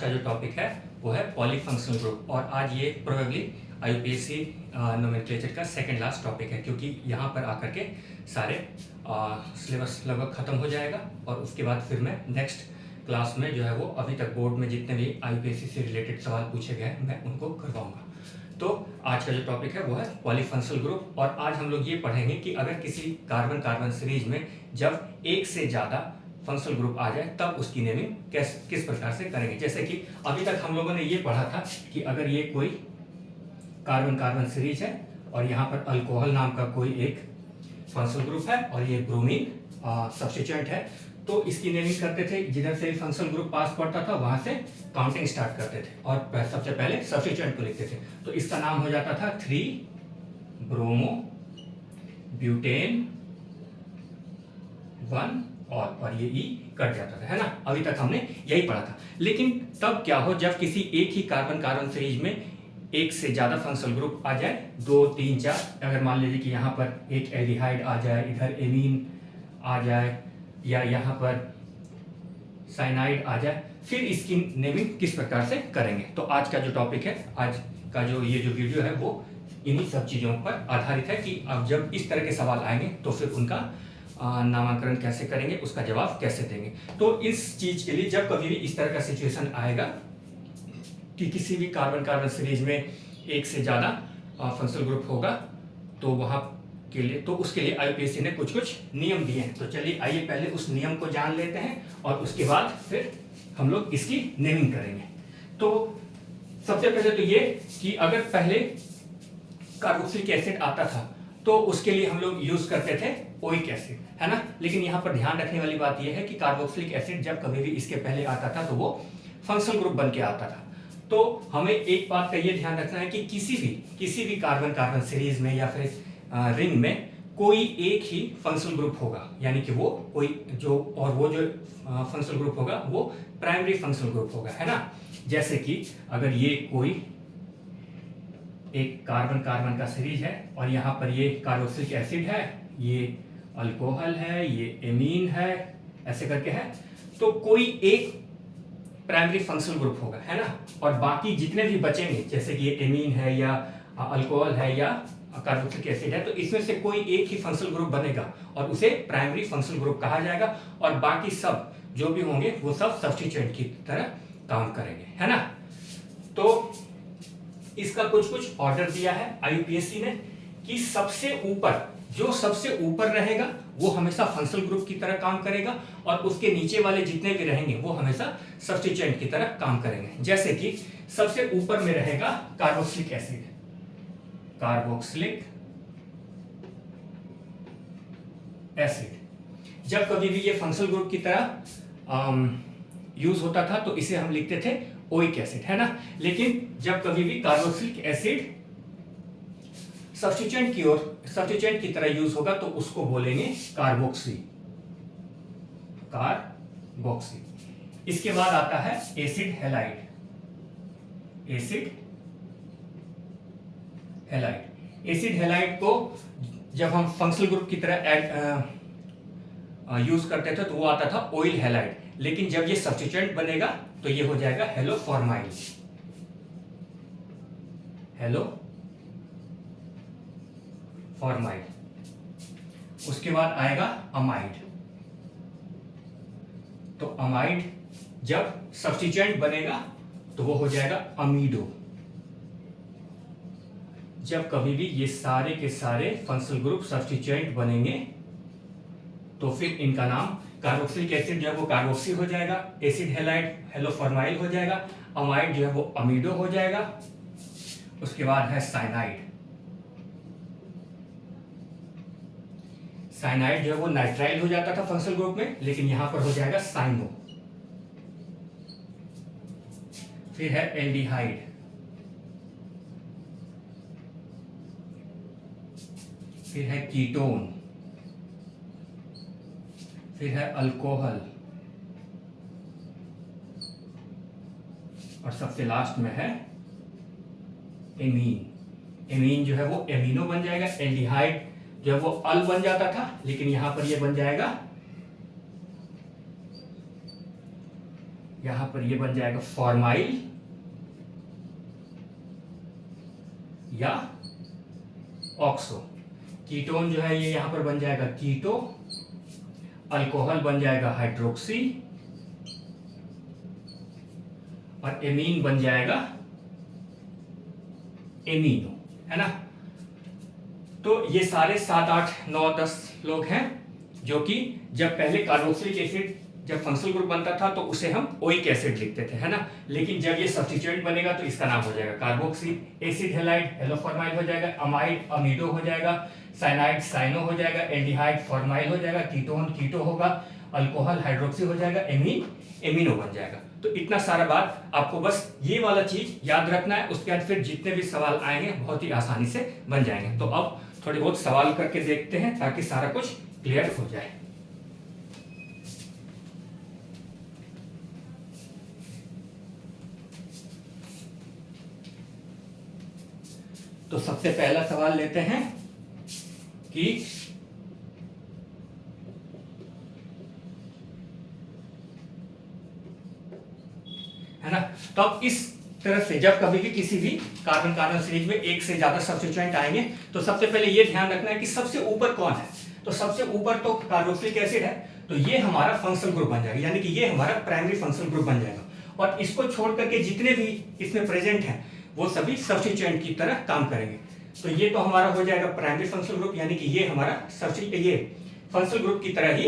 का जो टॉपिक है वो है पॉलीफंक्शनल ग्रुप और आज ये प्रोबेबली आईयूपीएससी नोमेनक्लेचर का सेकंड लास्ट टॉपिक है क्योंकि यहाँ पर आकर के सारे सिलेबस लगभग ख़त्म हो जाएगा और उसके बाद फिर मैं नेक्स्ट क्लास में जो है वो अभी तक बोर्ड में जितने भी आईयूपीएससी से रिलेटेड सवाल पूछे गए हैं मैं उनको करवाऊंगा। तो आज का जो टॉपिक है वो है पॉलीफंक्शनल ग्रुप और आज हम लोग ये पढ़ेंगे कि अगर किसी कार्बन कार्बन सीरीज में जब एक से ज़्यादा फंक्शनल ग्रुप आ जाए तब उसकी नेमिंग किस प्रकार से करेंगे। जैसे कि अभी तक हम लोगों ने ये पढ़ा था कि अगर ये कोई कार्बन कार्बन सीरीज है और यहाँ पर अल्कोहल नाम का कोई एक फंक्शनल ग्रुप है और ये ब्रोमीन सब्स्टिट्यूएंट है तो इसकी नेमिंग करते थे। जिधर से फंक्शनल ग्रुप पास पड़ता था वहां से काउंटिंग स्टार्ट करते थे और सबसे पहले सब्स्टिट्यूएंट को लिखते थे। तो इसका नाम हो जाता था 3 ब्रोमो ब्यूटेन 1 और ये ई कट जाता था, है ना। अभी तक हमने यही पढ़ा था। लेकिन तब क्या हो जब किसी एक ही कार्बन कार्बन सीरीज में एक से ज्यादा फंक्शनल ग्रुप आ जाए, 2 3 4, अगर मान लीजिए कि यहाँ पर एक एल्डिहाइड आ जाए, इधर एमीन आ जाए या यहाँ पर साइनाइड आ जाए, फिर इसकी नेमिंग किस प्रकार से करेंगे। तो आज का जो टॉपिक है, आज का जो ये जो वीडियो है वो इन्हीं सब चीज़ों पर आधारित है कि अब जब इस तरह के सवाल आएंगे तो फिर उनका नामांकन कैसे करेंगे, उसका जवाब कैसे देंगे। तो इस चीज के लिए जब कभी भी इस तरह का सिचुएशन आएगा कि किसी भी कार्बन कार्बन सीरीज में एक से ज्यादा फंक्शनल ग्रुप होगा तो वहां के लिए तो उसके लिए आईयूपीएससी ने कुछ कुछ नियम दिए हैं। तो चलिए आइए पहले उस नियम को जान लेते हैं और उसके बाद फिर हम लोग इसकी नेमिंग करेंगे। तो सबसे पहले तो ये कि अगर पहले कार्बोक्सिलिक एसिड आता था तो उसके लिए हम लोग यूज करते थे ओइक एसिड, है ना। लेकिन यहाँ पर ध्यान रखने वाली बात यह है कि कार्बोक्सिलिक एसिड जब कभी भी इसके पहले आता था तो वो फंक्शनल ग्रुप बन के आता था। तो हमें एक बात का ये ध्यान रखना है कि किसी भी कार्बन कार्बन सीरीज में या फिर रिंग में कोई एक ही फंक्शनल ग्रुप होगा, यानी कि वो जो फंक्शनल ग्रुप होगा वो प्राइमरी फंक्शनल ग्रुप होगा, है ना। जैसे कि अगर ये कोई एक कार्बन कार्बन का सीरीज है और यहाँ पर ये कार्बोक्सिलिक एसिड है, ये अल्कोहल है, ये एमीन है, ऐसे करके है, तो कोई एक प्राइमरी फंक्शनल ग्रुप होगा, है ना। और बाकी जितने भी बचेंगे जैसे कि ये एमीन है या अल्कोहल है या कार्बोक्सिलिक एसिड है, तो इसमें से कोई एक ही फंक्शनल ग्रुप बनेगा और उसे प्राइमरी फंक्शनल ग्रुप कहा जाएगा और बाकी सब जो भी होंगे वो सब सब्स्टिट्यूएंट की तरह काम करेंगे, है ना। तो इसका कुछ ऑर्डर दिया है आईयूपीएससी ने कि सबसे ऊपर रहेगा वो हमेशा फंक्शनल ग्रुप की तरह काम करेगा और उसके नीचे वाले जितने भी रहेंगे वो हमेशा सब्स्टिट्यूएंट की तरह काम करेंगे। जैसे कि सबसे ऊपर में रहेगा कार्बोक्सिलिक एसिड, कार्बोक्सिलिक एसिड जब कभी भी ये फंक्शनल ग्रुप की तरह यूज होता था तो इसे हम लिखते थे ओइक एसिड, है ना। लेकिन जब कभी भी कार्बोक्सिलिक एसिड सब्स्टिट्यूएंट की तरह यूज होगा तो उसको बोलेंगे कार्बोक्सी। इसके बाद आता है एसिड हैलाइड। एसिड हैलाइड को जब हम फंक्शनल ग्रुप की तरह यूज करते थे तो वो आता था ऑयल हैलाइड, लेकिन जब ये सब्स्टिट्यूएंट बनेगा तो ये हो जाएगा हेलोफॉर्माइल। उसके बाद आएगा अमाइड। तो अमाइड जब सब्स्टिट्यूएंट बनेगा तो वो हो जाएगा अमीडो। जब कभी भी ये सारे के सारे फंक्शनल ग्रुप सब्स्टिट्यूएंट बनेंगे तो फिर इनका नाम कार्बोक्सिलिक एसिड जो है वो कार्बोक्सी हो जाएगा, एसिड हैलाइड हेलोफॉर्माइल हो जाएगा, अमाइड जो है वो अमीडो हो जाएगा। उसके बाद है साइनाइड जो है वो नाइट्राइल हो जाता था फंक्शनल ग्रुप में, लेकिन यहां पर हो जाएगा साइनो। फिर है एल्डिहाइड, फिर है कीटोन, फिर है अल्कोहल और सबसे लास्ट में है एमीन जो है वो एमिनो बन जाएगा। एल्डिहाइड जो है वो अल बन जाता था, लेकिन यहां पर ये बन जाएगा यहां पर ये बन जाएगा फॉर्माइल या ऑक्सो। कीटोन जो है ये यहां पर बन जाएगा कीटो, अल्कोहल बन जाएगा हाइड्रोक्सी, और एमीन बन जाएगा एमीनो, है ना। तो ये सारे 7, 8, 9, 10 लोग हैं जो कि जब पहले कार्बोक्सिलिक एसिड जब फंक्शनल ग्रुप बनता था तो उसे हम ओइक एसिड लिखते थे, है ना। लेकिन जब ये सब्स्टिट्यूएंट बनेगा तो इसका नाम हो जाएगा कार्बोक्सी, एसिड हैलाइड हेलोफॉर्माइल हो जाएगा, अमाइड अमीडो हो जाएगा, साइनाइड साइनो हो जाएगा, एल्डिहाइड फॉर्माइल हो जाएगा, कीटोन कीटो होगा, अल्कोहल हाइड्रोक्सी हो जाएगा, एमीन एमिनो बन जाएगा। तो इतना सारा बात आपको बस ये वाला चीज याद रखना है। उसके बाद फिर जितने भी सवाल आएंगे बहुत ही आसानी से बन जाएंगे। तो अब थोड़े बहुत सवाल करके देखते हैं ताकि सारा कुछ क्लियर हो जाए। तो सबसे पहला सवाल लेते हैं कि है ना। तो अब इस तरह से जब कभी भी किसी भी कार्बन कार्बन सीरीज में एक से ज्यादा सब्स्टिट्यूएंट आएंगे तो सबसे पहले ये ध्यान रखना है कि सबसे ऊपर कौन है। तो सबसे ऊपर तो कार्बोक्सिलिक एसिड है, तो ये हमारा फंक्शनल ग्रुप बन जाएगा, यानी कि ये हमारा प्राइमरी फंक्शनल ग्रुप बन जाएगा। और इसको छोड़ करके जितने भी इसमें प्रेजेंट हैं वो सभी सब्स्टिट्यूएंट की तरह काम करेंगे। तो ये तो हमारा हो जाएगा प्राइमरी फंक्शनल ग्रुप, यानी कि ये हमारा ये फंक्शनल ग्रुप की तरह ही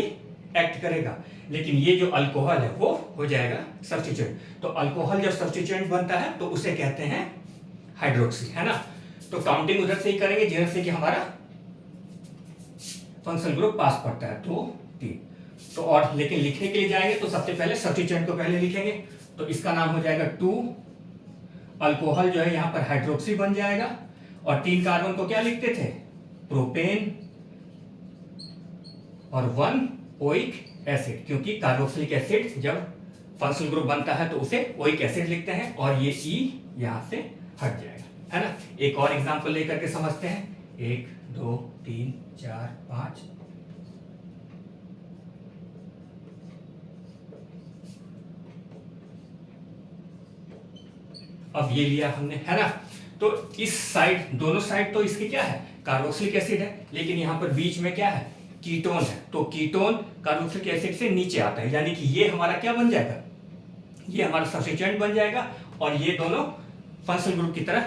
एक्ट करेगा। लेकिन ये जो अल्कोहल है वो हो जाएगा सब्स्टिट्यूएंट। तो अल्कोहल जब सब्स्टिट्यूएंट बनता है तो उसे कहते हैं हाइड्रोक्सी, है ना। तो काउंटिंग उधर से ही करेंगे जिधर से कि हमारा फंक्शनल ग्रुप पास पड़ता है, 2, 3। तो और लेकिन लिखने के लिए जाएंगे तो सबसे पहले सब्स्टिट्यूएंट को पहले लिखेंगे। तो इसका नाम हो जाएगा 2, अल्कोहल जो है यहां पर हाइड्रोक्सी बन जाएगा, और 3 कार्बन को क्या लिखते थे, प्रोपेन, और 1 ओइक एसिड, क्योंकि कार्बोक्सिलिक एसिड जब फंक्शनल ग्रुप बनता है तो उसे ओइक एसिड लिखते हैं, और ये ई यहां से हट जाएगा, है ना। एक और एग्जांपल लेकर के समझते हैं। 1, 2, 3, 4, 5। अब ये लिया हमने, है ना। तो इस साइड दोनों साइड तो इसके क्या है, कार्बोक्सिलिक एसिड है, लेकिन यहां पर बीच में क्या है, कीटोन है। तो कीटोन कार्बोक्सिलिक एसिड से नीचे आता है, यानी कि ये हमारा क्या बन जाएगा, ये हमारा सब्स्टिट्यूएंट बन जाएगा, और ये दोनों फंक्शनल ग्रुप की तरह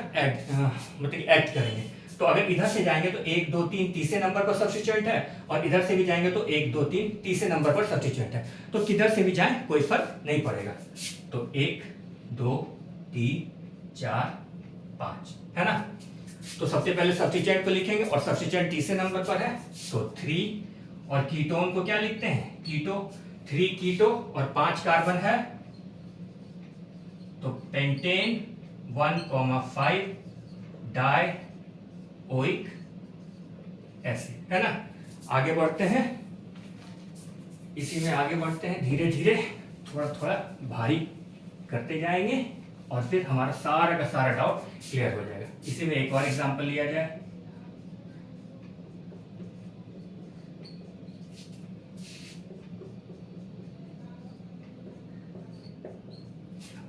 मतलब एक्ट करेंगे। तो अगर इधर से जाएंगे तो 1, 2, 3 तीसरे नंबर पर सब्स्टिट्यूएंट है, और इधर से भी जाएंगे तो 1, 2, 3 तीसरे नंबर पर सब्स्टिट्यूएंट है। तो किधर से भी जाए कोई फर्क नहीं पड़ेगा। तो 1, 2, 3, 4, 5, है ना। तो सबसे पहले सब्स्टिट्यूएंट को लिखेंगे, और सब्स्टिट्यूएंट तीसरे नंबर पर है तो 3, और कीटोन को क्या लिखते हैं, कीटो, 3 कीटो और 5 कार्बन है तो पेंटेन 1,5 डाई ओइक एसिड, है ना। आगे बढ़ते हैं, इसी में आगे बढ़ते हैं, धीरे धीरे थोड़ा थोड़ा भारी करते जाएंगे और फिर हमारा सारा का सारा डाउट क्लियर हो जाएगा। इसी में एक और एग्जांपल लिया जाए।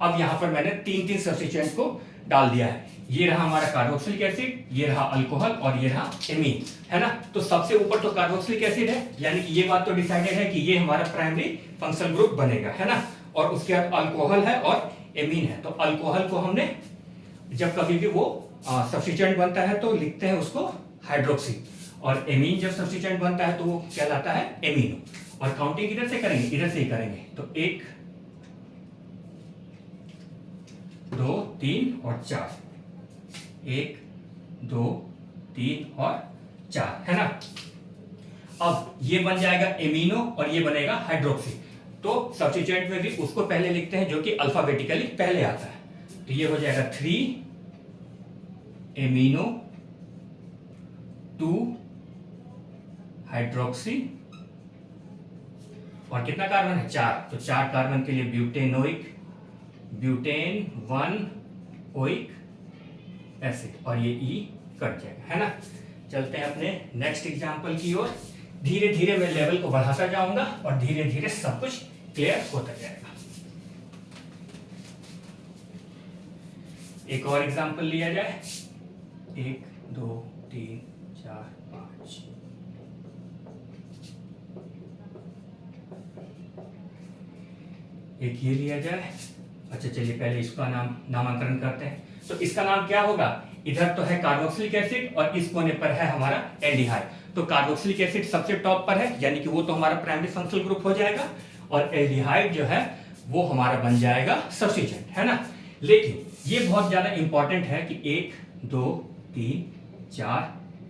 अब यहां पर मैंने 3 सब्स्टिट्यूएंट को डाल दिया है। ये रहा हमारा कार्बोक्सिलिक एसिड, ये रहा अल्कोहल, और ये रहा एमीन, है ना। तो सबसे ऊपर तो कार्बोक्सिलिक एसिड है, यानी कि ये बात तो डिसाइडेड है कि ये हमारा प्राइमरी फंक्शनल ग्रुप बनेगा, है ना। और उसके बाद अल्कोहल है और एमीन है। तो अल्कोहल को हमने जब कभी भी वो सब्स्टिट्यूएंट बनता है तो लिखते हैं उसको हाइड्रोक्सी, और एमीन जब सब्स्टिट्यूएंट बनता है तो वो कहलाता है एमीनो। और काउंटिंग इधर से करेंगे, इधर से ही करेंगे। तो 1, 2, 3 और 4, 1, 2, 3 और 4, है ना। अब ये बन जाएगा एमिनो और ये बनेगा हाइड्रोक्सी। तो सब्स्टिट्यूएंट में भी उसको पहले लिखते हैं जो कि अल्फाबेटिकली पहले आता है। तो ये हो जाएगा 3 एमिनो 2 हाइड्रोक्सी, और कितना कार्बन है, 4। तो 4 कार्बन के लिए ब्यूटेनोइक, ब्यूटेन 1 ओइक एसिड, और ये ई कट जाएगा, है ना। चलते हैं अपने नेक्स्ट एग्जांपल की ओर। धीरे धीरे मैं लेवल को बढ़ाता जाऊंगा और धीरे धीरे सब कुछ क्लियर होता जाएगा। एक और एग्जांपल लिया जाए, 1 2 3 4 5। एक ये लिया जाए। अच्छा चलिए पहले इसका नामकरण करते हैं। तो इसका नाम क्या होगा, इधर तो है कार्बोक्सिलिक एसिड और इस कोने पर है हमारा एल्डिहाइड। तो कार्बोक्सिलिक एसिड सबसे टॉप पर है, यानी कि वो तो हमारा प्राइमरी फंक्शनल ग्रुप हो जाएगा, और एल्डिहाइड जो है वो हमारा बन जाएगा सब्स्टिट्यूएंट, है ना। लेकिन ये बहुत ज्यादा इंपॉर्टेंट है कि 1 2 3 4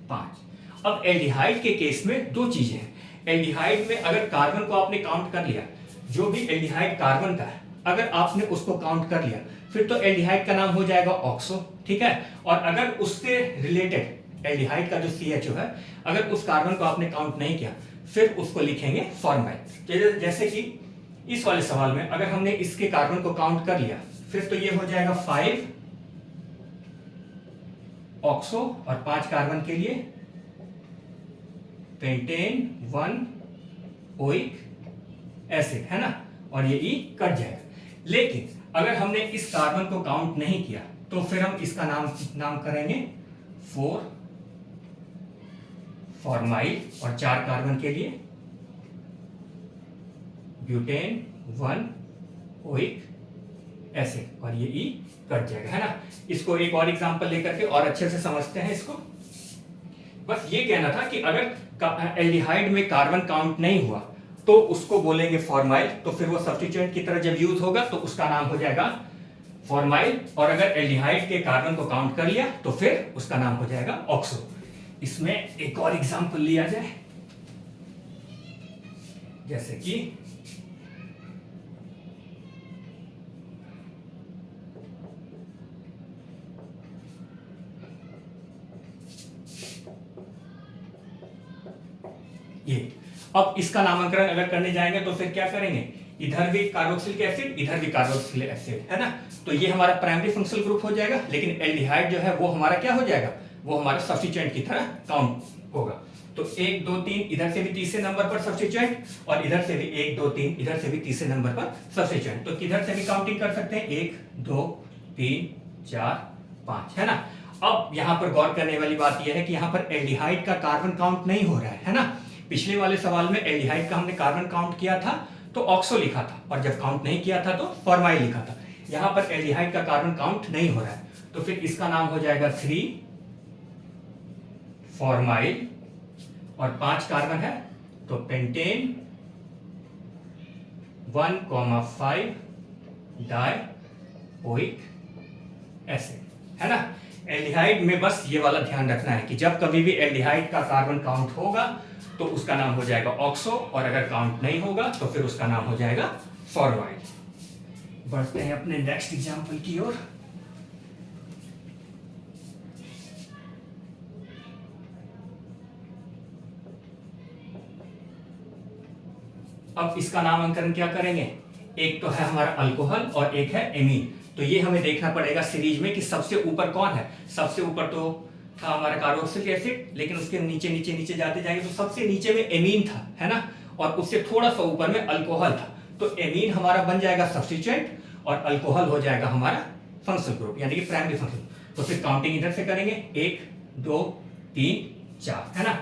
5। अब एल्डिहाइड के केस में दो चीजें हैं। एल्डिहाइड में अगर कार्बन को आपने काउंट कर लिया, जो भी एल्डिहाइड कार्बन का है अगर आपने उसको काउंट कर लिया, फिर तो एल्डिहाइड का नाम हो जाएगा ऑक्सो, ठीक है। और अगर उससे रिलेटेड एल्डिहाइड का जो CHO है, अगर उस कार्बन को आपने काउंट नहीं किया, फिर उसको लिखेंगे फॉर्माइल। जैसे कि इस वाले सवाल में अगर हमने इसके कार्बन को काउंट कर लिया, फिर तो ये हो जाएगा 5 ऑक्सो और 5 कार्बन के लिए पेंटेन 1 ओइक एसिड, है ना, और ये ई कट जाएगा। लेकिन अगर हमने इस कार्बन को काउंट नहीं किया, तो फिर हम इसका नाम करेंगे 4 फॉर्माइल और 4 कार्बन के लिए ब्यूटेन 1 ओइक एसिड, और ये ई कट जाएगा, है ना। इसको एक और एग्जांपल लेकर के और अच्छे से समझते हैं इसको। बस ये कहना था कि अगर एल्डिहाइड में कार्बन काउंट नहीं हुआ तो उसको बोलेंगे फॉर्माइल, तो फिर वो सब्स्टिट्यूएंट की तरह जब यूज होगा तो उसका नाम हो जाएगा फॉर्माइल। और अगर एल्डिहाइड के कार्बन को काउंट कर लिया तो फिर उसका नाम हो जाएगा ऑक्सो। इसमें एक और एग्जांपल लिया जाए, जैसे कि ये। अब इसका नामकरण अगर करने जाएंगे तो फिर क्या करेंगे, इधर भी कार्बोक्सिलिक एसिड, इधर भी कार्बोक्सिलिक एसिड, है ना। तो ये हमारा प्राइमरी फंक्शनल ग्रुप हो जाएगा, लेकिन एल्डिहाइड जो है वो हमारा क्या हो जाएगा, वो हमारा सब्स्टिट्यूएंट की तरह काउंट होगा। तो 1 2 3 इधर से भी तीसरे नंबर पर सब्स्टिट्यूएंट, और इधर से भी 1 2 3 इधर से भी तीसरे नंबर पर सब्स्टिट्यूएंट। तो किधर से भी काउंटिंग कर सकते हैं, 1 2 3 4 5, है ना। अब यहां पर गौर करने वाली बात यह है कि यहां पर एल्डिहाइड का कार्बन काउंट नहीं हो रहा है ना। पिछले वाले सवाल में एल्डिहाइड का हमने कार्बन काउंट किया था तो ऑक्सो लिखा था, और जब काउंट नहीं किया था तो फॉर्माइल लिखा था। यहां पर एल्डिहाइड का कार्बन काउंट नहीं हो रहा है, तो फिर इसका नाम हो जाएगा 3 फॉर्माइल, और 5 कार्बन है तो पेंटेन 1,5 डाई ओइक एसिड, है ना। एल्डिहाइड में बस ये वाला ध्यान रखना है कि जब कभी भी एल्डिहाइड का कार्बन काउंट होगा तो उसका नाम हो जाएगा ऑक्सो, और अगर काउंट नहीं होगा तो फिर उसका नाम हो जाएगा फॉर्माइल। बढ़ते हैं अपने नेक्स्ट एग्जांपल की ओर। अब इसका नामांकन क्या करेंगे, एक तो है हमारा अल्कोहल और एक है एमीन। तो ये हमें देखना पड़ेगा सीरीज में कि सबसे ऊपर कौन है। सबसे ऊपर तो था हमारा कार्बोक्सिलिक एसिड, लेकिन उसके नीचे नीचे नीचे जाते जाएंगे तो सबसे नीचे में एमीन था, है ना, और उससे थोड़ा सा ऊपर में अल्कोहल था। तो एमीन हमारा बन जाएगा सब्स्टिट्यूएंट और अल्कोहल हो जाएगा हमारा फंक्शनल ग्रुप, यानी कि प्राइमरी फंक्शन। तो फिर काउंटिंग इधर से करेंगे, 1 2 3 4, है ना।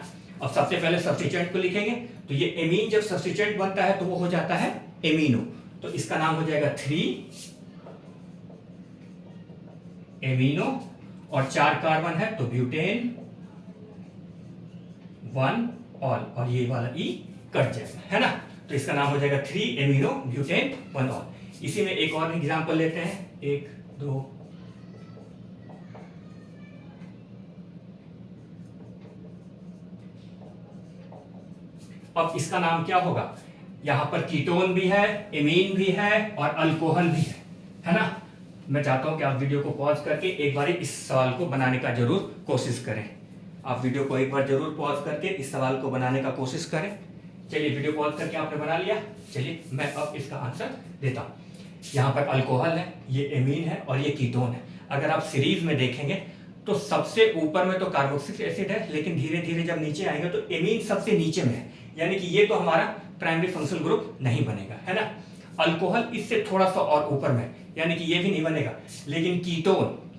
अब सबसे पहले सब्स्टिट्यूएंट को लिखेंगे, तो ये एमीन जब सब्स्टिट्यूएंट बनता है तो वो हो जाता है एमीनो। तो इसका नाम हो जाएगा 3 एमीनो, और 4 कार्बन है तो ब्यूटेन 1 ऑल, और ये वाला ई कट जाएगा, है ना। तो इसका नाम हो जाएगा 3 एमिनो ब्यूटेन 1 ऑल। इसी में एक और एग्जांपल लेते हैं, 1 2 अब इसका नाम क्या होगा, यहां पर कीटोन भी है, एमीन भी है और अल्कोहल भी है ना। मैं चाहता हूं कि आप वीडियो को पॉज करके एक बार इस सवाल को बनाने का जरूर कोशिश करें। आप वीडियो को एक बार जरूर पॉज करके इस सवाल को बनाने का कोशिश करें। चलिए वीडियो पॉज करके आपने बना लिया, चलिए मैं अब इसका आंसर देता हूं। यहाँ पर अल्कोहल है, ये एमीन है और ये कीटोन है। अगर आप सीरीज में देखेंगे तो सबसे ऊपर में तो कार्बोक्सिलिक एसिड है, लेकिन धीरे धीरे जब नीचे आएंगे तो एमीन सबसे नीचे में है, यानी कि ये तो हमारा प्राइमरी फंक्शनल ग्रुप नहीं बनेगा, है ना। अल्कोहल इससे थोड़ा सा और ऊपर में, यानी कि ये भी नहीं बनेगा। लेकिन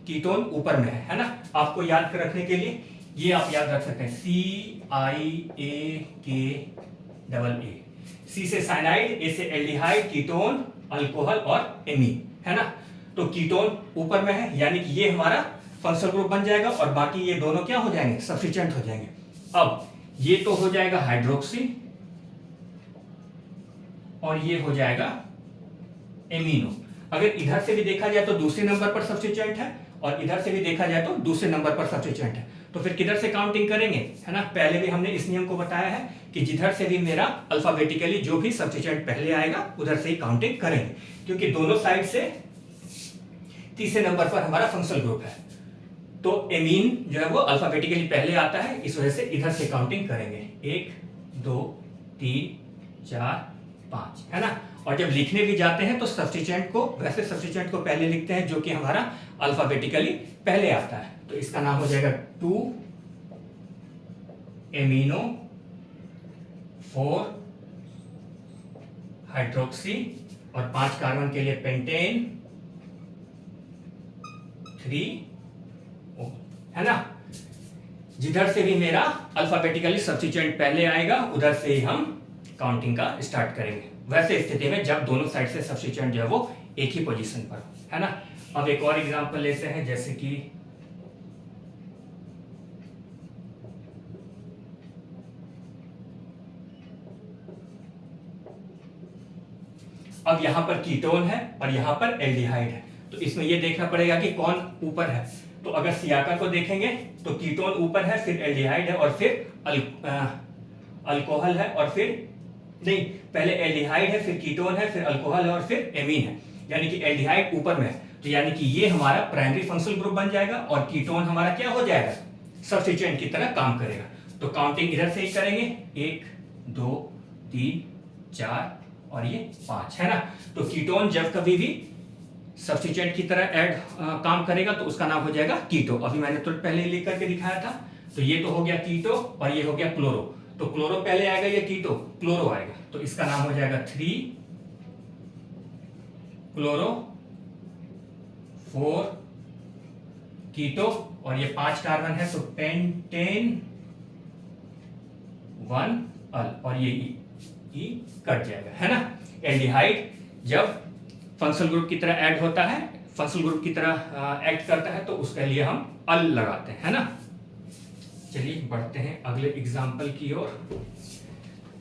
कीटोन ऊपर में है ना। आपको याद रखने के लिए ये आप याद रख सकते हैं, CIAKAA। सी से साइनाइड, ए से एल्डिहाइड, कीटोन, अल्कोहल और एमीन, है ना। तो कीटोन ऊपर में है, यानी कि ये हमारा फंक्शनल ग्रुप बन जाएगा और बाकी ये दोनों क्या हो जाएंगे, सब्स्टिट्यूएंट हो जाएंगे। अब ये तो हो जाएगा हाइड्रोक्सी और ये हो जाएगा एमिनो। अगर इधर से भी देखा जाए तो दूसरे नंबर पर सब्स्टिट्यूएंट है और इधर से भी देखा जाए तो दूसरे नंबर पर सब्स्टिट्यूएंट है। तो फिर किधर से काउंटिंग करेंगे, है ना। पहले भी हमने इस नियम को बताया है कि जिधर से भी मेरा अल्फाबेटिकली जो भी सब्स्टिट्यूएंट पहले आएगा उधर से ही काउंटिंग करेंगे, क्योंकि दोनों साइड से तीसरे नंबर पर हमारा फंक्शनल ग्रुप है। तो एमीन जो है वो अल्फाबेटिकली पहले आता है, इस वजह से इधर से काउंटिंग करेंगे, 1 2 3 4 5, है ना। और जब लिखने भी जाते हैं तो सब्स्टिट्यूएंट को, वैसे सब्स्टिट्यूएंट को पहले लिखते हैं जो कि हमारा अल्फाबेटिकली पहले आता है। तो इसका नाम हो जाएगा 2 एमिनो 4 हाइड्रोक्सी और 5 कार्बन के लिए पेंटेन 3 O, है ना। जिधर से भी मेरा अल्फाबेटिकली सब्स्टिट्यूएंट पहले आएगा उधर से ही हम काउंटिंग का स्टार्ट करेंगे, वैसे स्थिति में जब दोनों साइड से सब्स्टिट्यूएंट जो है वो एक ही पोजीशन पर हो, है ना। अब एक और एग्जांपल लेते हैं, जैसे कि अब यहां पर कीटोन है और यहां पर एल्डिहाइड है, तो इसमें यह देखना पड़ेगा कि कौन ऊपर है। तो अगर सियाका को देखेंगे तो कीटोन ऊपर है, फिर एल्डिहाइड है और फिर अल्कोहल है और फिर नहीं, पहले एल्डिहाइड है, फिर कीटोन है, फिर अल्कोहल है और फिर एमीन है, यानी कि एल्डिहाइड ऊपर में है। तो यानी कि ये हमारा प्राइमरी फंक्शनल ग्रुप बन जाएगा और कीटोन हमारा क्या हो जाएगा, सब्स्टिट्यूएंट की तरह काम करेगा। तो काउंटिंग इधर से ही करेंगे, 1 2 3 4 और ये 5, है ना। तो कीटोन जब कभी भी सब्स्टिट्यूएंट की तरह काम करेगा तो उसका नाम हो जाएगा कीटो। अभी मैंने तो पहले लिख करके दिखाया था। तो ये तो हो गया कीटो और ये हो गया क्लोरो। तो क्लोरो पहले आएगा या कीटो, क्लोरो आएगा, तो इसका नाम हो जाएगा 3 क्लोरो 4 कीटो और ये 5 कार्बन है तो पेंटेन 1 अल और ये ई कट जाएगा, है ना। एल्डिहाइड जब फंक्शनल ग्रुप की तरह ऐड होता है, फंक्शनल ग्रुप की तरह एक्ट करता है तो उसके लिए हम अल लगाते हैं, है ना। चलिए बढ़ते हैं अगले एग्जाम्पल की ओर।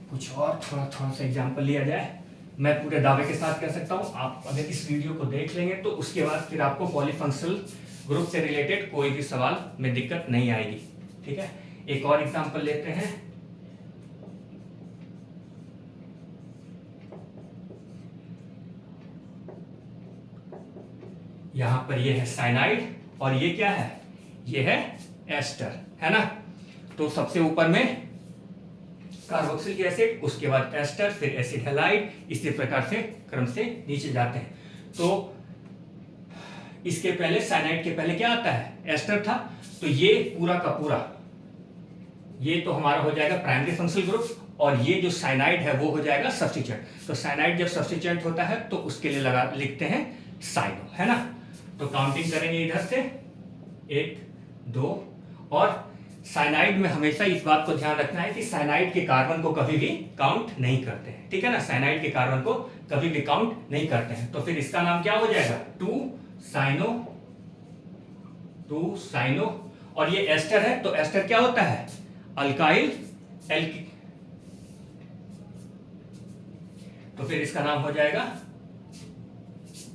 कुछ और थोड़ा सा एग्जाम्पल लिया जाए। मैं पूरे दावे के साथ कह सकता हूं, आप अगर इस वीडियो को देख लेंगे तो उसके बाद फिर आपको पॉलीफंक्शनल ग्रुप से रिलेटेड कोई भी सवाल में दिक्कत नहीं आएगी, ठीक है। एक और एग्जाम्पल लेते हैं। यहां पर ये है साइनाइड और ये क्या है, ये है एस्टर, है ना। तो सबसे ऊपर में कार्बोक्सिलिक एसिड, उसके बाद एस्टर, फिर एसिड हैलाइड, इसी प्रकार से क्रम से नीचे जाते हैं। तो इसके पहले साइनाइड के पहले क्या आता है, एस्टर था। तो ये पूरा का पूरा ये तो हमारा हो जाएगा प्राइमरी फंक्शनल ग्रुप और ये जो साइनाइड है वो हो जाएगा सब्स्टिट्यूएंट। तो साइनाइड जब सब्स्टिट्यूएंट होता है तो उसके लिए लिखते हैं साइनो, है ना। तो काउंटिंग करेंगे इधर से 1 2 और साइनाइड में हमेशा इस बात को ध्यान रखना है कि साइनाइड के कार्बन को कभी भी काउंट नहीं करते हैं, ठीक है ना। साइनाइड के कार्बन को कभी भी काउंट नहीं करते हैं। तो फिर इसका नाम क्या हो जाएगा, 2 साइनो और ये एस्टर है। तो एस्टर क्या होता है, अल्काइल तो फिर इसका नाम हो जाएगा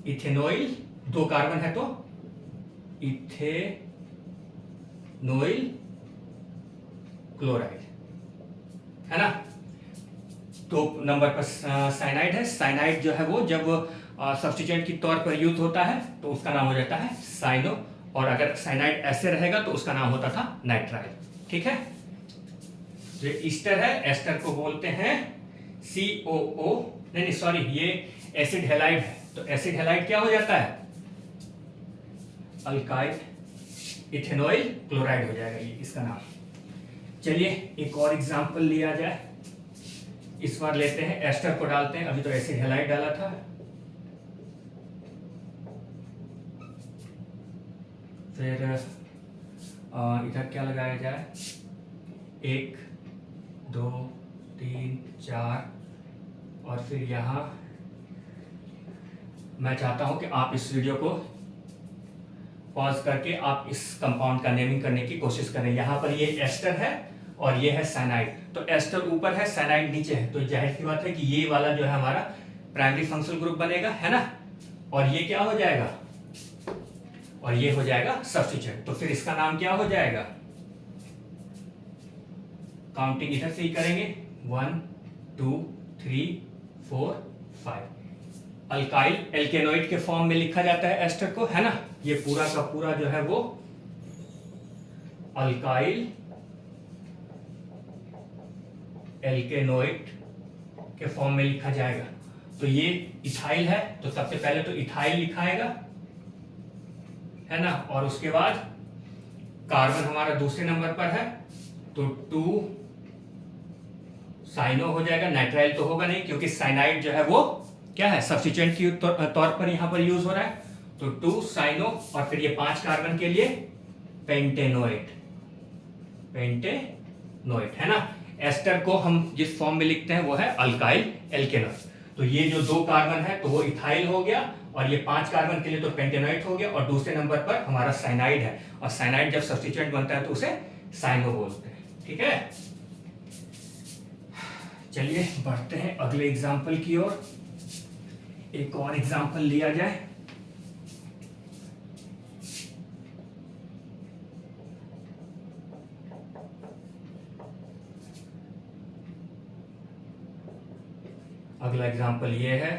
इथेनॉइल। 2 कार्बन है तो इथेनॉइल क्लोराइड, है ना। 2 नंबर पर साइनाइड है। साइनाइड जो है वो जब सब्स्टिट्यूएंट के तौर पर यूज होता है तो उसका नाम हो जाता है साइनो, और अगर साइनाइड ऐसे रहेगा तो उसका नाम होता था नाइट्राइल, ठीक है। जो ईस्टर है, एस्टर को बोलते हैं COO, नहीं सॉरी, ये एसिड हैलाइड है। तो एसिड हैलाइड क्या हो जाता है, अल्काइल इथेनॉइल क्लोराइड हो जाएगा ये इसका नाम। चलिए एक और एग्जांपल लिया जाए। इस बार लेते हैं एस्टर को डालते हैं, अभी तो एसिड हैलाइड डाला था। फिर इधर क्या लगाया जाए, 1 2 3 4 और फिर यहाँ मैं चाहता हूँ कि आप इस वीडियो को पॉज करके आप इस कंपाउंड का नेमिंग करने की कोशिश करें। यहाँ पर ये एस्टर है और ये है साइनाइड, तो एस्टर ऊपर है साइनाइड नीचे है, तो जाहिर सी बात है कि ये वाला जो है हमारा प्राइमरी फंक्शनल ग्रुप बनेगा, है ना। और ये क्या हो जाएगा, और ये हो जाएगा सब्स्टिट्यूएंट। तो फिर इसका नाम क्या हो जाएगा, काउंटिंग इधर से ही करेंगे, 1 2 3 4 5। अल्काइल एल्केनोइड के फॉर्म में लिखा जाता है एस्टर को, है ना। ये पूरा का पूरा जो है वो अल्काइल एल्केनोइड के फॉर्म में लिखा जाएगा। तो ये इथाइल है, तो सबसे पहले तो इथाइल लिखाएगा, है ना। और उसके बाद कार्बन हमारा दूसरे नंबर पर है, तो 2 साइनो हो जाएगा। नाइट्राइल तो होगा नहीं क्योंकि साइनाइड जो है वो क्या है, सब्स्टिट्यूएंट के तौर पर यहां पर यूज हो रहा है। तो 2 साइनो और फिर ये 5 कार्बन के लिए पेंटेनोइड, पेंटेनोइड, है ना। एस्टर को हम जिस फॉर्म में लिखते हैं वो है अल्काइल एल्केनोइड। तो ये जो 2 कार्बन है तो वो इथाइल हो गया, और ये 5 कार्बन के लिए तो पेंटेनोइड हो गया, और दूसरे नंबर पर हमारा साइनाइड है, और साइनाइड जब सब्स्टिट्यूएंट बनता है तो उसे साइनो बोलते हैं, ठीक है। चलिए बढ़ते हैं अगले एग्जाम्पल की ओर। एक और एग्जाम्पल लिया जाए। अगला एग्जाम्पल ये है।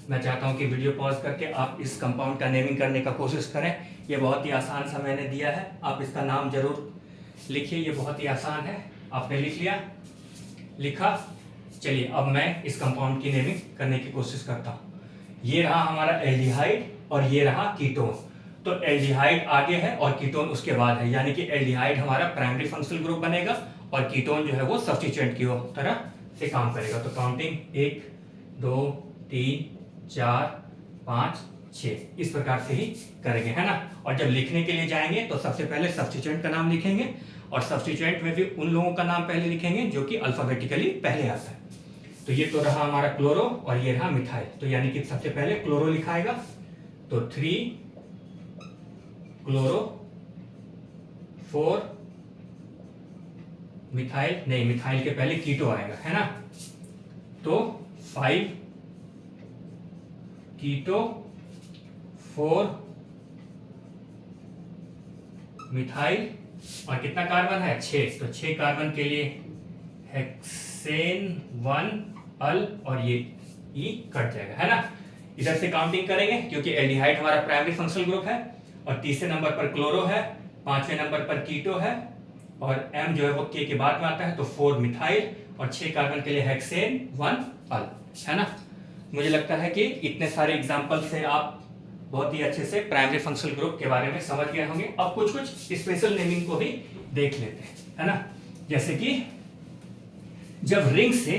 मैं चाहता हूं कि वीडियो पॉज करके आप इस कंपाउंड का नेमिंग करने का कोशिश करें। ये बहुत ही आसान सा मैंने दिया है, आप इसका नाम जरूर लिखिए, ये बहुत ही आसान है। आपने लिख लिया, लिखा। चलिए अब मैं इस कंपाउंड की नेमिंग करने की कोशिश करता हूँ। ये रहा हमारा एल्डिहाइड और ये रहा कीटोन। तो एल्डिहाइड आगे है और कीटोन उसके बाद है, यानी कि एल्डिहाइड हमारा प्राइमरी फंक्शनल ग्रुप बनेगा और कीटोन जो है वो सब्स्टिट्यूएंट की तरह से काम करेगा। तो काउंटिंग 1 2 3 4 5 6 इस प्रकार से ही करेंगे, है ना। और जब लिखने के लिए जाएंगे तो सबसे पहले सब्स्टिट्यूएंट का नाम लिखेंगे, और सब्स्टिट्यूएंट में भी उन लोगों का नाम पहले लिखेंगे जो कि अल्फाबेटिकली पहले आता है। तो ये तो रहा हमारा क्लोरो और ये रहा मिथाइल। तो यानी कि सबसे पहले क्लोरो लिखाएगा, तो 3 क्लोरो, 4 मिथाइल, नहीं मिथाइल के पहले कीटो आएगा, है ना। तो 5 कीटो, 4 मिथाइल, और कितना कार्बन है, 6। तो 6 कार्बन के लिए हेक्सेन 1 अल, और ये ई कट जाएगा, है ना। इधर से काउंटिंग करेंगे क्योंकि एल्डिहाइड हमारा प्राइमरी फंक्शनल ग्रुप है, और तीसरे नंबर पर क्लोरो है, 5वें नंबर पर कीटो है, और एम जो है वो के बाद में आता है, तो 4 मिथाइल, और 6 कार्बन के लिए हेक्सेन 1 अल, है ना। मुझे लगता है कि इतने सारे एग्जाम्पल से आप बहुत ही अच्छे से प्राइमरी फंक्शनल ग्रुप के बारे में समझ गए होंगे। अब कुछ कुछ स्पेशल नेमिंग को भी देख लेते हैं, है ना। जैसे कि जब रिंग से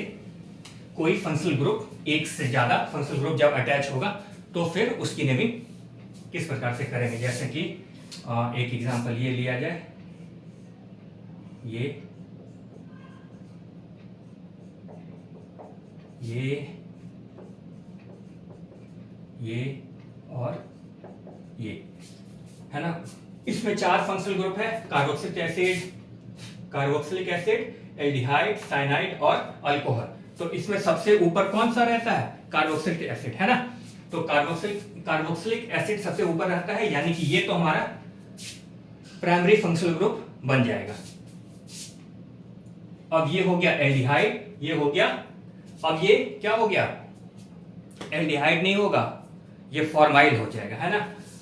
कोई फंक्शनल ग्रुप, एक से ज्यादा फंक्शनल ग्रुप जब अटैच होगा तो फिर उसकी नेमिंग किस प्रकार से करेंगे। जैसे कि एक एग्जांपल ये लिया जाए, ये और ये, है ना। इसमें 4 फंक्शनल ग्रुप है, कार्बोक्सिलिक एसिड, एल्डिहाइड, साइनाइड और अल्कोहल। तो इसमें सबसे ऊपर कौन सा रहता है, कार्बोक्सिलिक एसिड, है ना। तो कार्बोक्सिलिक एसिड सबसे ऊपर रहता है, यानी कि ये तो हमारा प्राइमरी फंक्शनल ग्रुप बन जाएगा। अब ये हो गया एल्डिहाइड, ये हो गया, अब ये क्या हो गया, एल्डिहाइड नहीं होगा, ये फॉर्माइल हो जाएगा, है ना।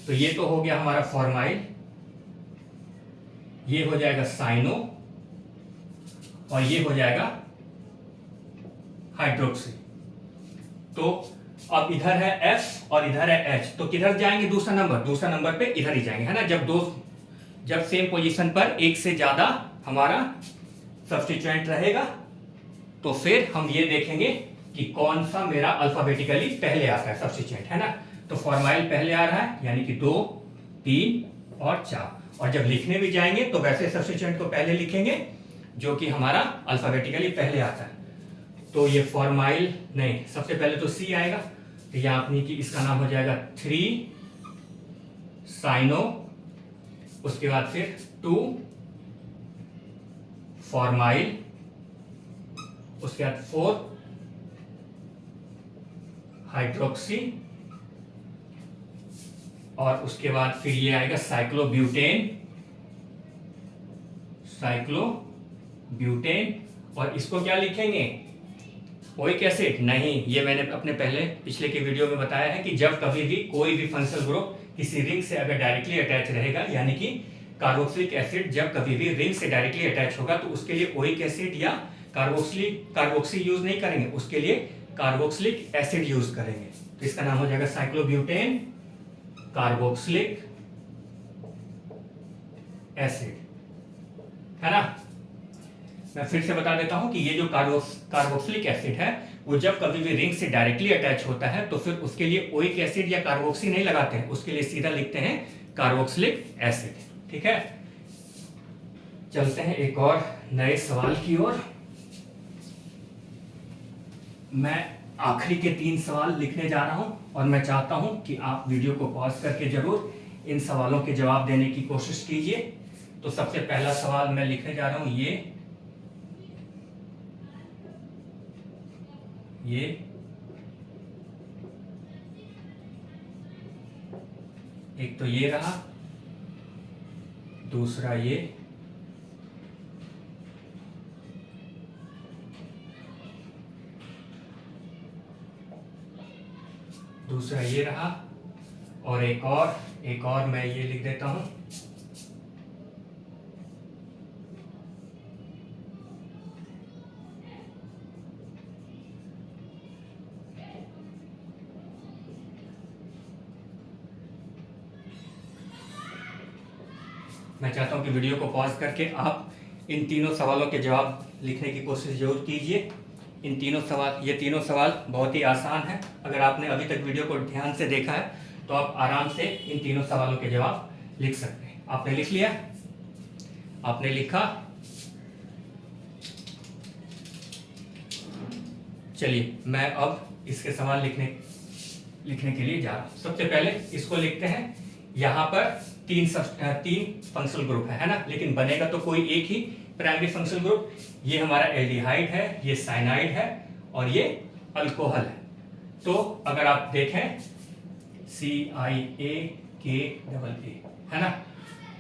तो ये तो हो गया हमारा फॉर्माइल, ये हो जाएगा साइनो, और ये हो जाएगा हाइड्रोक्सी। तो अब इधर है F और इधर है H, तो किधर जाएंगे, दूसरा नंबर पे इधर ही जाएंगे, है ना। जब सेम पोजीशन पर एक से ज्यादा हमारा सब्स्टिट्यूएंट रहेगा तो फिर हम ये देखेंगे कि कौन सा मेरा अल्फाबेटिकली पहले आता है सब्स्टिट्यूएंट, है ना। तो फॉर्माइल पहले आ रहा है, यानी कि 2, 3 और 4। और जब लिखने भी जाएंगे तो वैसे सब्स्टिट्यूएंट को पहले लिखेंगे जो कि हमारा अल्फाबेटिकली पहले आता है। तो ये फॉर्माइल नहीं, सबसे पहले तो सी आएगा, तो यहाँ अपनी की इसका नाम हो जाएगा 3 साइनो, उसके बाद फिर 2 फॉर्माइल, उसके बाद 4 हाइड्रोक्सी, और उसके बाद फिर ये आएगा साइक्लोब्यूटेन, और इसको क्या लिखेंगे, ओइक एसिड नहीं। ये मैंने अपने पिछले के वीडियो में बताया है कि जब कभी भी कोई भी फंक्शनल ग्रुप किसी रिंग से अगर डायरेक्टली अटैच रहेगा, यानी कि कार्बोक्सिलिक एसिड जब कभी भी रिंग से डायरेक्टली अटैच होगा, तो उसके लिए ओइक एसिड या कार्बोक्सी यूज नहीं करेंगे, उसके लिए कार्बोक्सिलिक एसिड यूज करेंगे। तो इसका नाम हो जाएगा साइक्लोब्यूटेन कार्बोक्सिलिक एसिड, है ना। मैं फिर से बता देता हूं कि ये जो कार्बोक्सिलिक एसिड है वो जब कभी भी रिंग से डायरेक्टली अटैच होता है तो फिर उसके लिए ओइक एसिड या कार्बोक्सी नहीं लगाते हैं, उसके लिए सीधा लिखते हैं कार्बोक्सिलिक एसिड। ठीक है, चलते हैं एक और नए सवाल की ओर। मैं आखिरी के 3 सवाल लिखने जा रहा हूं और मैं चाहता हूं कि आप वीडियो को पॉज करके जरूर इन सवालों के जवाब देने की कोशिश कीजिए। तो सबसे पहला सवाल मैं लिखने जा रहा हूं, ये एक तो ये रहा, दूसरा ये, दूसरा ये रहा, और एक और मैं ये लिख देता हूं, मैं चाहता हूं कि वीडियो को पॉज करके आप इन तीनों सवालों के जवाब लिखने की कोशिश जरूर कीजिए। ये तीनों सवाल बहुत ही आसान है। अगर आपने अभी तक वीडियो को ध्यान से देखा है तो आप आराम से इन तीनों सवालों के जवाब लिख सकते हैं। आपने लिख लिया? आपने लिखा? चलिए मैं अब इसके सवाल लिखने के लिए जा रहा हूं। सबसे पहले इसको लिखते हैं। यहाँ पर तीन फंक्शनल ग्रुप है ना, लेकिन बनेगा तो कोई एक ही प्राइमरी फंक्शनल ग्रुप। ये हमारा एल्डिहाइड है, ये साइनाइड है और ये अल्कोहल है। तो अगर आप देखें CIAKAA है ना,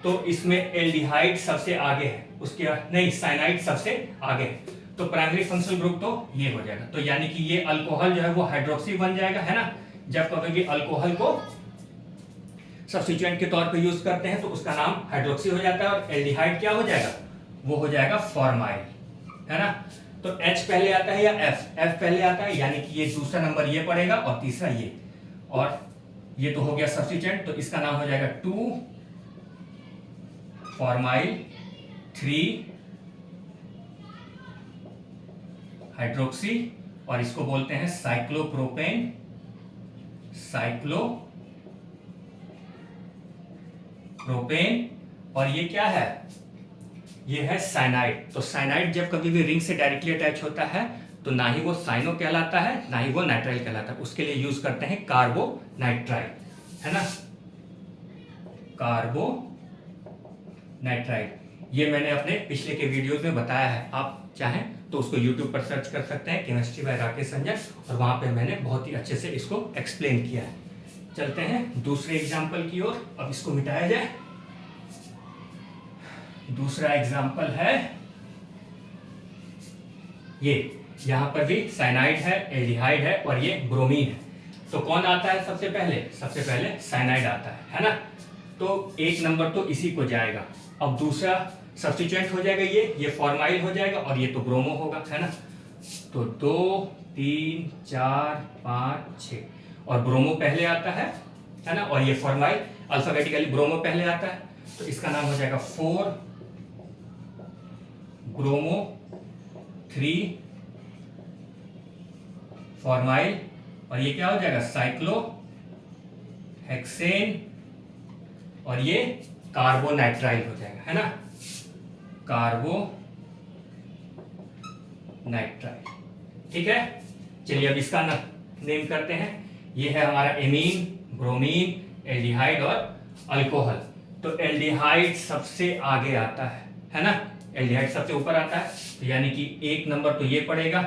तो इसमें एल्डिहाइड सबसे आगे है, उसके नहीं साइनाइड सबसे आगे है, तो प्राइमरी फंक्शनल ग्रुप तो ये हो जाएगा। तो यानी कि ये अल्कोहल जो है वो हाइड्रोक्सी बन जाएगा, है ना। जब कभी भी अल्कोहल को सब्स्टिट्यूएंट के तौर पे यूज करते हैं तो उसका नाम हाइड्रोक्सी हो जाता है, और एल्डिहाइड क्या हो जाएगा, वो हो जाएगा फॉर्माइल, है ना। तो H पहले आता है या F पहले आता है, यानी कि ये दूसरा नंबर ये पड़ेगा और तीसरा ये, और ये तो हो गया सब्स्टिट्यूएंट, तो इसका नाम हो जाएगा 2 फॉर्माइल 3 हाइड्रोक्सी, और इसको बोलते हैं साइक्लोप्रोपेन, और ये क्या है, ये है साइनाइड। तो साइनाइड जब कभी भी रिंग से डायरेक्टली अटैच होता है तो ना ही वो साइनो कहलाता है ना ही वो नाइट्राइल कहलाता है, उसके लिए यूज करते हैं कार्बोनाइट्राइल, है ना, कार्बोनाइट्राइल। ये मैंने अपने पिछले के वीडियोस में बताया है, आप चाहें तो उसको YouTube पर सर्च कर सकते हैं, केमिस्ट्री बाय राकेश संजय, और वहां पे मैंने बहुत ही अच्छे से इसको एक्सप्लेन किया है। चलते हैं दूसरे एग्जाम्पल की ओर। अब इसको मिटाया जाए। दूसरा एग्जाम्पल है ये, यहां पर भी साइनाइड है, एल्डिहाइड है और ये ब्रोमीन है। तो कौन आता है सबसे पहले साइनाइड आता है ना। तो एक नंबर तो इसी को जाएगा। अब दूसरा सब्स्टिट्यूएंट हो जाएगा ये फॉर्माइल हो जाएगा, और ये तो ब्रोमो होगा, है ना। तो 2 3 4 5 6, और ब्रोमो पहले आता है ना, और ये फॉर्माइल अल्फाबेटिकली ब्रोमो पहले आता है, तो इसका नाम हो जाएगा 4 ब्रोमो 3 फॉर्माइल, और ये क्या हो जाएगा हेक्सेन, और ये कार्बोनाइट्राइल हो जाएगा, है ना, कार्बोनाइट्राइल। ठीक है, चलिए अब इसका नेम करते हैं। ये है हमारा एमीन, ब्रोमीन, एल्डिहाइड और अल्कोहल। तो एल्डिहाइड सबसे आगे आता है ना, एल्डिहाइड सबसे ऊपर आता है, तो यानी कि 1 नंबर तो ये पड़ेगा,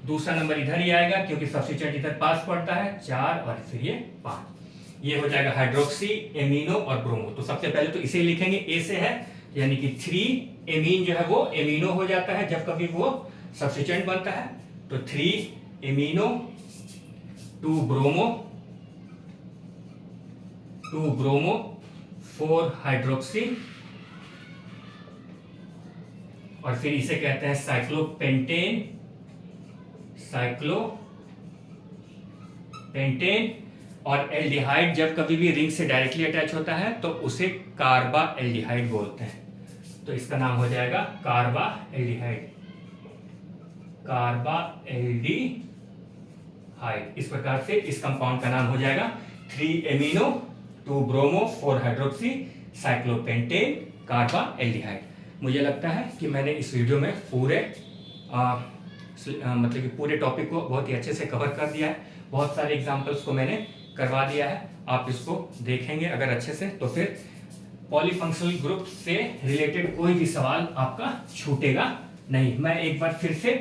दूसरा नंबर इधर ही आएगा क्योंकि सब्स्टिट्यूएंट इधर पास पड़ता है 4 और फिर ये 5। ये हो जाएगा हाइड्रोक्सी, एमिनो और ब्रोमो। तो सबसे पहले तो इसे लिखेंगे, ए से है यानी कि 3 एमीन जो है वो एमिनो हो जाता है जब कभी वो सब्स्टिट्यूएंट बनता है। तो 3 एमिनो, 2 ब्रोमो, 4 हाइड्रोक्सी, और फिर इसे कहते हैं साइक्लोपेंटेन, और एल्डिहाइड जब कभी भी रिंग से डायरेक्टली अटैच होता है तो उसे कार्बा एल्डिहाइड बोलते हैं। तो इसका नाम हो जाएगा कार्बा एल्डिहाइड, इस प्रकार से इस कंपाउंड का नाम हो जाएगा 3 amino, 2 bromo, 4 hydroxy, cyclopentane, carbaldehyde. मुझे लगता है कि मैंने इस वीडियो में मतलब कि पूरे टॉपिक को बहुत ही अच्छे से कवर कर दिया है। बहुत सारे एग्जांपल्स को मैंने करवा दिया है। आप इसको देखेंगे अगर अच्छे से तो फिर पॉलीफंक्शनल ग्रुप से रिलेटेड कोई भी सवाल आपका छूटेगा नहीं। मैं एक बार फिर से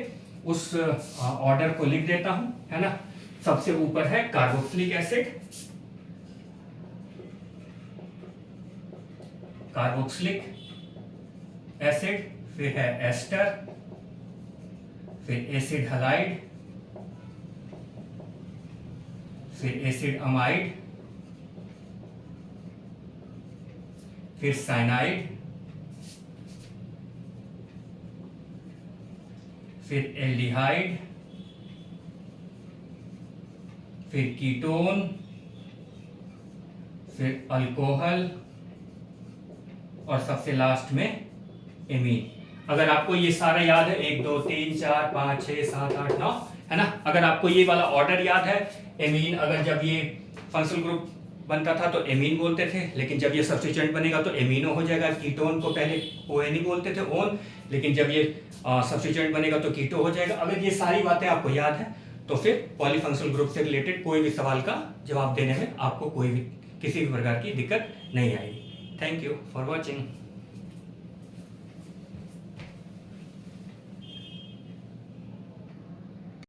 उस ऑर्डर को लिख देता हूं, है ना। सबसे ऊपर है कार्बोक्सिलिक एसिड, फिर है एस्टर, फिर एसिड हलाइड, फिर एसिड अमाइड, फिर साइनाइड, फिर एल्डिहाइड, फिर कीटोन, फिर अल्कोहल, और सबसे लास्ट में एमीन। अगर आपको ये सारा याद है 1 2 3 4 5 6 7 8 9, है ना, अगर आपको ये वाला ऑर्डर याद है, एमीन अगर जब ये फंक्शनल ग्रुप बनता था तो एमीन बोलते थे, लेकिन जब ये सब्स्टिट्यूएंट बनेगा तो एमिनो हो जाएगा। कीटोन को पहले ओएन ही बोलते थे, ओन, लेकिन जब ये सब्स्टिट्यूएंट बनेगा तो कीटो हो जाएगा। अगर ये सारी बातें आपको याद है तो फिर पॉलीफंक्शनल ग्रुप से रिलेटेड कोई भी सवाल का जवाब देने में आपको कोई भी किसी भी प्रकार की दिक्कत नहीं आएगी। Thank you for watching.